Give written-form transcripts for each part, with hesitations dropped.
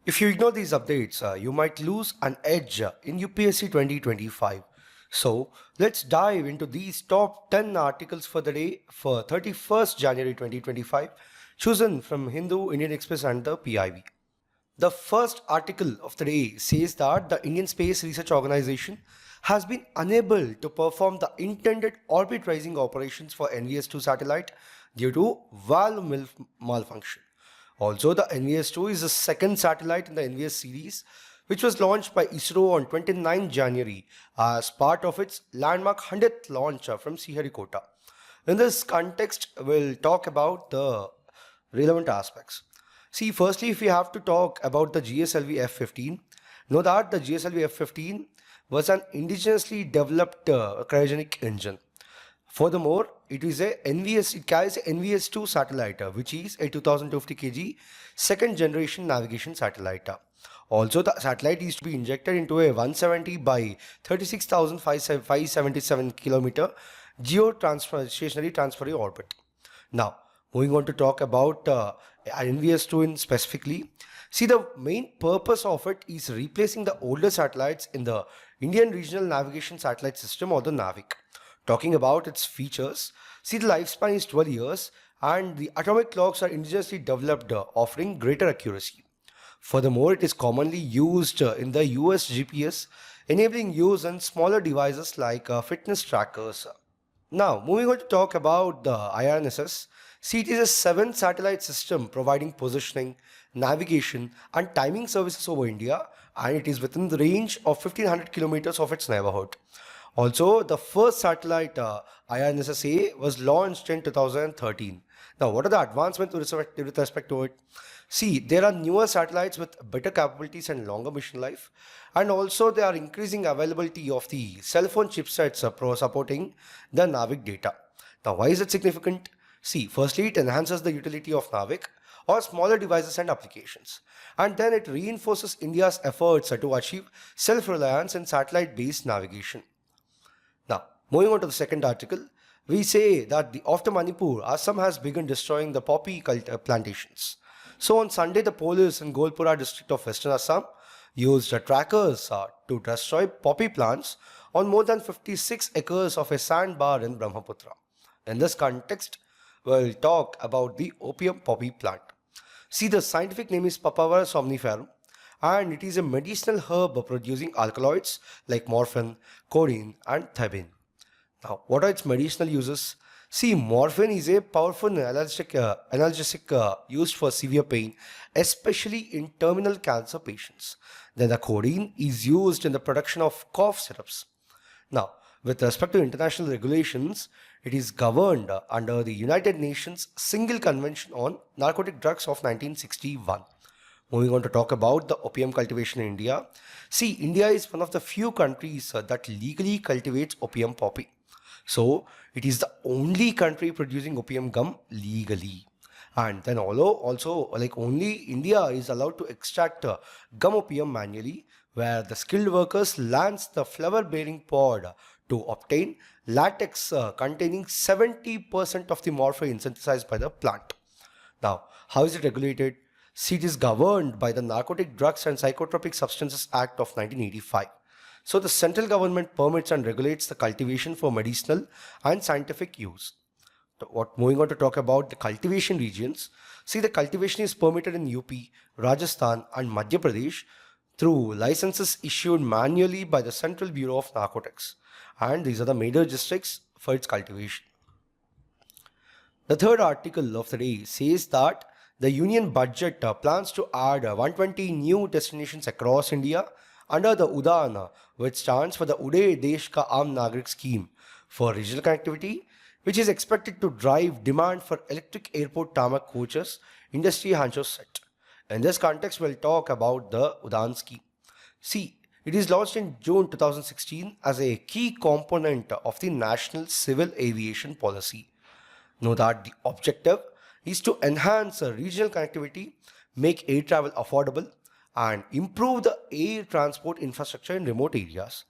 If you ignore these updates, you might lose an edge in UPSC 2025. So let's dive into these top 10 articles for the day for 31st January 2025, chosen from Hindu, Indian Express and the PIB. The first article of the day says that the Indian Space Research Organization has been unable to perform the intended orbit raising operations for NVS-2 satellite due to valve malfunction. Also, the NVS-2 is the second satellite in the NVS series, which was launched by ISRO on 29 January as part of its landmark 100th launch from Sriharikota. In this context, we'll talk about the relevant aspects. See, firstly, if we have to talk about the GSLV F-15, know that the GSLV F-15 was an indigenously developed cryogenic engine. Furthermore, it carries a NVS-2 satellite, which is a 2250 kg second generation navigation satellite. Also, the satellite is to be injected into a 170 by 36,577 km geostationary transfer orbit. Now, moving on to talk about NVS-2 in specifically. See, the main purpose of it is replacing the older satellites in the Indian Regional Navigation Satellite System, or the NAVIC. Talking about its features, see, the lifespan is 12 years and the atomic clocks are indigenously developed, offering greater accuracy. Furthermore, it is commonly used in the US GPS, enabling use in smaller devices like fitness trackers. Now, moving on to talk about the IRNSS. See, it is a 7 satellite system providing positioning, navigation and timing services over India, and it is within the range of 1500 kilometers of its neighborhood. Also, the first satellite IRNSS-A was launched in 2013. Now, what are the advancements with respect to it? See, there are newer satellites with better capabilities and longer mission life, and also they are increasing availability of the cell phone chipsets supporting the NAVIC data. Now, why is it significant? See, firstly, it enhances the utility of NAVIC or smaller devices and applications, and then it reinforces India's efforts to achieve self-reliance in satellite-based navigation. Now, moving on to the second article, we say that after Manipur, Assam has begun destroying the poppy plantations. So on Sunday, the police in Golpura district of Western Assam used trackers to destroy poppy plants on more than 56 acres of a sandbar in Brahmaputra. In this context, we'll talk about the opium poppy plant. See, the scientific name is Papaver somniferum, and it is a medicinal herb producing alkaloids like morphine, codeine and thebaine. Now, what are its medicinal uses? See, morphine is a powerful analgesic used for severe pain, especially in terminal cancer patients. Then the codeine is used in the production of cough syrups. Now, with respect to international regulations, it is governed under the United Nations Single Convention on Narcotic Drugs of 1961. Moving on to talk about the opium cultivation in India. See, India is one of the few countries that legally cultivates opium poppy. So, it is the only country producing opium gum legally. And then also like only India is allowed to extract gum opium manually, where the skilled workers lance the flower bearing pod to obtain latex containing 70% of the morphine synthesized by the plant. Now, how is it regulated? See, it is governed by the Narcotic Drugs and Psychotropic Substances Act of 1985. So the central government permits and regulates the cultivation for medicinal and scientific use. Moving on to talk about the cultivation regions. See, the cultivation is permitted in UP, Rajasthan and Madhya Pradesh through licenses issued manually by the Central Bureau of Narcotics. And these are the major districts for its cultivation. The third article of the day says that the Union Budget plans to add 120 new destinations across India under the UDAN, which stands for the Ude Desh Ka Aam Nagrik scheme for regional connectivity, which is expected to drive demand for electric airport tarmac coaches, industry Hancho set. In this context, we'll talk about the UDAN scheme. See, it is launched in June 2016 as a key component of the National Civil Aviation Policy. Know that the objective is to enhance regional connectivity, make air travel affordable, and improve the air transport infrastructure in remote areas.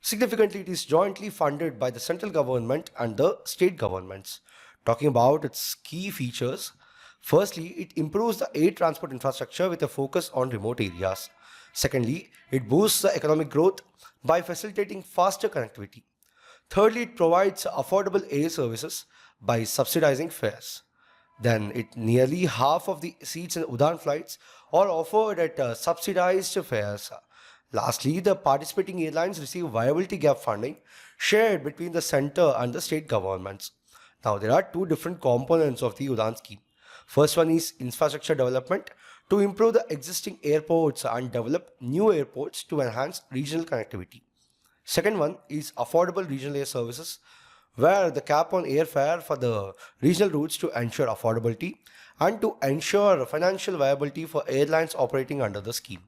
Significantly, it is jointly funded by the central government and the state governments. Talking about its key features, Firstly, it improves the air transport infrastructure with a focus on remote areas. Secondly, it boosts the economic growth by facilitating faster connectivity. Thirdly, it provides affordable air services by subsidizing fares. Then, nearly half of the seats in UDAN flights are offered at subsidized fares. Lastly, the participating airlines receive viability gap funding shared between the center and the state governments. Now, there are two different components of the UDAN scheme. First one is infrastructure development to improve the existing airports and develop new airports to enhance regional connectivity. Second one is affordable regional air services, where the cap on airfare for the regional routes to ensure affordability and to ensure financial viability for airlines operating under the scheme.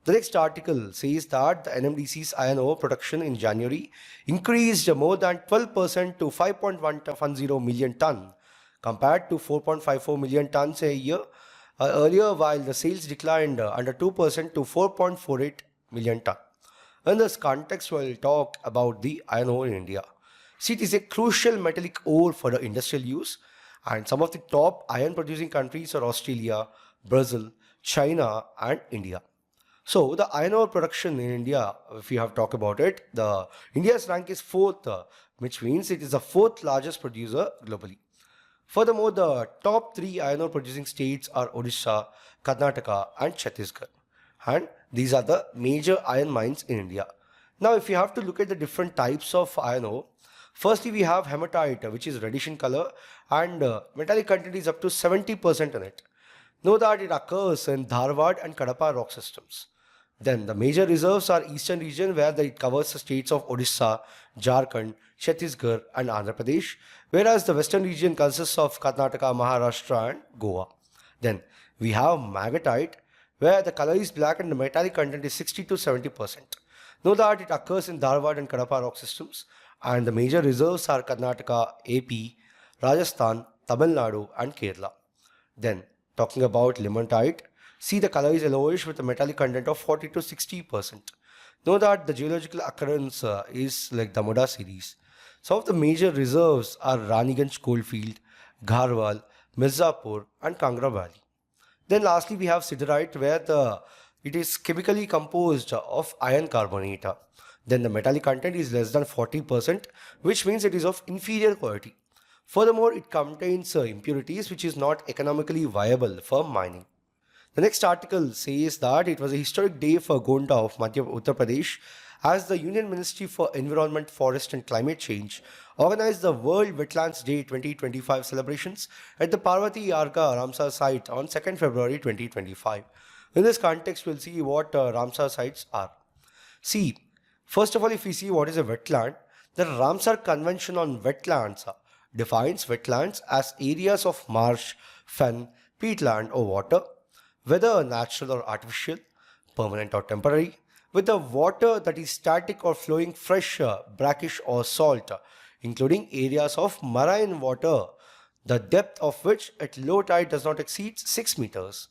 The next article says that the NMDC's iron ore production in January increased more than 12% to 5.110 million ton compared to 4.54 million tons a year earlier, while the sales declined under 2% to 4.48 million ton. In this context, we'll talk about the iron ore in India. See, it is a crucial metallic ore for the industrial use, and some of the top iron producing countries are Australia, Brazil, China and India. So the iron ore production in India, if you have talked about it, the India's rank is fourth, which means it is the fourth largest producer globally. Furthermore, the top three iron ore producing states are Odisha, Karnataka and Chhattisgarh. And these are the major iron mines in India. Now, if you have to look at the different types of iron ore, firstly we have hematite, which is reddish in color, and metallic content is up to 70% in it. Know that it occurs in Dharwad and Kadapa rock systems. Then the major reserves are eastern region, where it covers the states of Odisha, Jharkhand, Chhattisgarh and Andhra Pradesh, whereas the western region consists of Karnataka, Maharashtra and Goa. Then we have magnetite, where the color is black and the metallic content is 60 to 70%. Know that it occurs in Dharwad and Kadapa rock systems, and the major reserves are Karnataka, AP, Rajasthan, Tamil Nadu and Kerala. Then talking about limonite, see the color is yellowish with a metallic content of 40 to 60%. Know that the geological occurrence is like the Muda series. Some of the major reserves are Raniganj coalfield, Gharwal, Mirzapur and Kangra Valley. Then lastly we have siderite, where it is chemically composed of iron carbonate. Then the metallic content is less than 40%, which means it is of inferior quality. Furthermore, it contains impurities which is not economically viable for mining. The next article says that it was a historic day for Gonda of Uttar Pradesh, as the Union Ministry for Environment, Forest and Climate Change organized the World Wetlands Day 2025 celebrations at the Parvati Yarka Ramsar site on 2nd February 2025. In this context, we'll see what Ramsar sites are. See, first of all, if we see what is a wetland, the Ramsar Convention on Wetlands defines wetlands as areas of marsh, fen, peatland or water, whether natural or artificial, permanent or temporary, with the water that is static or flowing fresh, brackish or salt, including areas of marine water, the depth of which at low tide does not exceed 6 meters.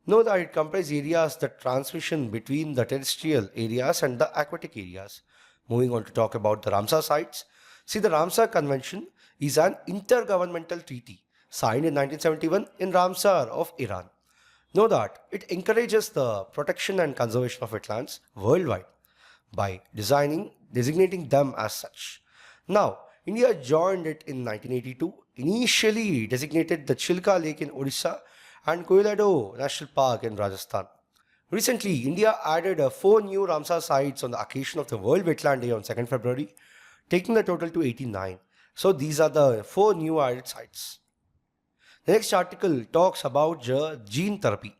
Know that it comprises areas that transition between the terrestrial areas and the aquatic areas. Moving on to talk about the Ramsar sites. See, the Ramsar Convention is an intergovernmental treaty signed in 1971 in Ramsar of Iran. Know that it encourages the protection and conservation of wetlands worldwide by designating them as such. Now, India joined it in 1982, initially designated the Chilka Lake in Odisha and Koilado National Park in Rajasthan. Recently, India added 4 new Ramsar sites on the occasion of the World Wetland Day on 2nd February, taking the total to 89. So these are the 4 new added sites. The next article talks about gene therapy.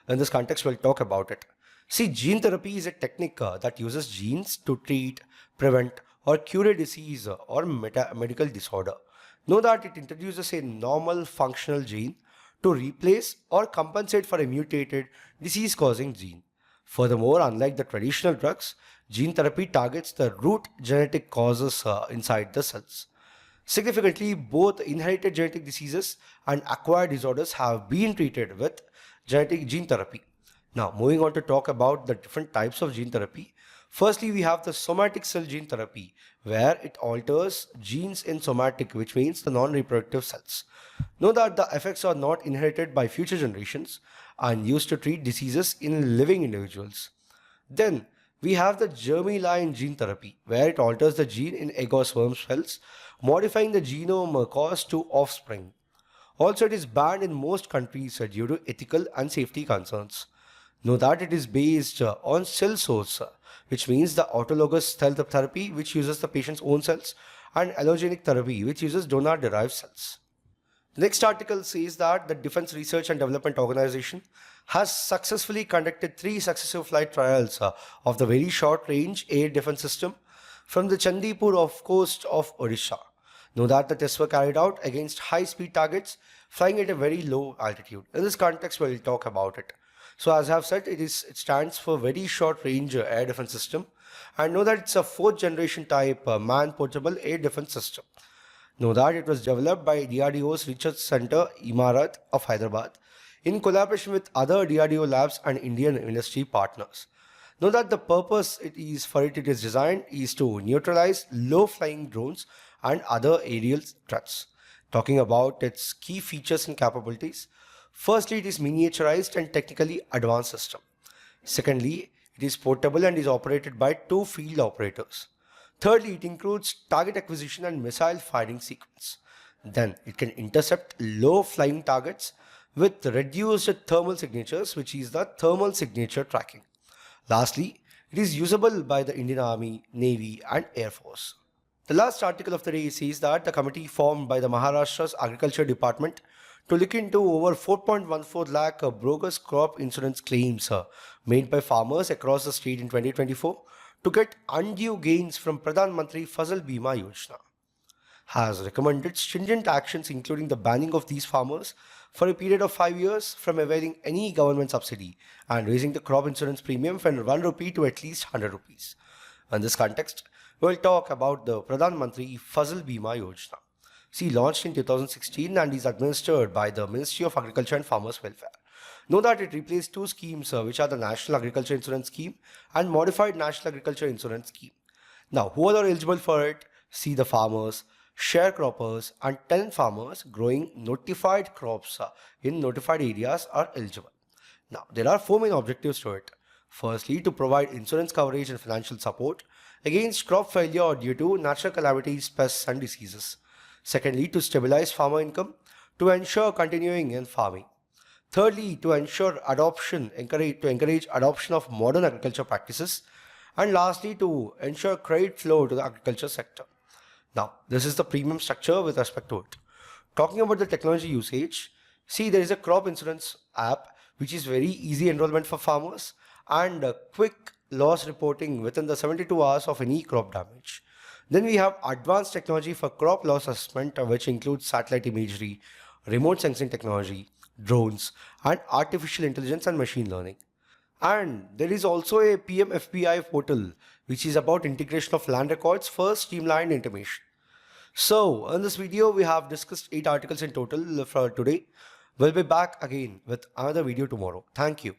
In this context, we'll talk about it. See, gene therapy is a technique that uses genes to treat, prevent, or cure a disease or medical disorder. Know that it introduces a normal functional gene to replace or compensate for a mutated disease-causing gene. Furthermore, unlike the traditional drugs, gene therapy targets the root genetic causes inside the cells. Significantly, both inherited genetic diseases and acquired disorders have been treated with genetic gene therapy. Now, moving on to talk about the different types of gene therapy. Firstly, we have the somatic cell gene therapy, where it alters genes in somatic, which means the non-reproductive cells. Know that the effects are not inherited by future generations and used to treat diseases in living individuals. Then we have the germline gene therapy, where it alters the gene in egg or sperm cells, modifying the genome caused to offspring. Also, it is banned in most countries due to ethical and safety concerns. Know that it is based on cell source, which means the autologous cell therapy, which uses the patient's own cells, and allogenic therapy, which uses donor-derived cells. The next article says that the Defense Research and Development Organization has successfully conducted 3 successive flight trials of the very short-range air defense system from the Chandipur coast of Odisha. Know that the tests were carried out against high-speed targets flying at a very low altitude. In this context, we'll talk about it. So as I have said, it stands for Very Short Range Air Defense System, and know that it's a 4th generation type man-portable air defense system. Know that it was developed by DRDO's Research Center, Imarat of Hyderabad, in collaboration with other DRDO labs and Indian industry partners. Know that the purpose it is designed is to neutralize low-flying drones and other aerial threats. Talking about its key features and capabilities, firstly, it is miniaturized and technically advanced system. Secondly, it is portable and is operated by 2 field operators. Thirdly, it includes target acquisition and missile firing sequence. Then, it can intercept low-flying targets with reduced thermal signatures, which is the thermal signature tracking. Lastly, it is usable by the Indian Army, Navy, and Air Force. The last article of the day says that the committee formed by the Maharashtra's Agriculture Department to look into over 4.14 lakh bogus crop insurance claims made by farmers across the state in 2024 to get undue gains from Pradhan Mantri Fasal Bima Yojana, has recommended stringent actions including the banning of these farmers for a period of 5 years from availing any government subsidy and raising the crop insurance premium from 1 rupee to at least 100 rupees. In this context, we will talk about the Pradhan Mantri Fasal Bima Yojana. See, launched in 2016 and is administered by the Ministry of Agriculture and Farmers Welfare. Know that it replaced 2 schemes which are the National Agriculture Insurance Scheme and Modified National Agriculture Insurance Scheme. Now, who are eligible for it? See, the farmers, sharecroppers and tenant farmers growing notified crops in notified areas are eligible. Now, there are 4 main objectives to it. Firstly, to provide insurance coverage and financial support against crop failure due to natural calamities, pests and diseases. Secondly, to stabilize farmer income, to ensure continuing in farming. Thirdly, to encourage adoption of modern agriculture practices. And lastly, to ensure credit flow to the agriculture sector. Now, this is the premium structure with respect to it. Talking about the technology usage, see, there is a crop insurance app which is very easy enrollment for farmers and quick loss reporting within the 72 hours of any crop damage. Then we have advanced technology for crop loss assessment, which includes satellite imagery, remote sensing technology, drones, and artificial intelligence and machine learning. And there is also a PMFBY portal, which is about integration of land records for streamlined intimation. So, in this video, we have discussed 8 articles in total for today. We'll be back again with another video tomorrow. Thank you.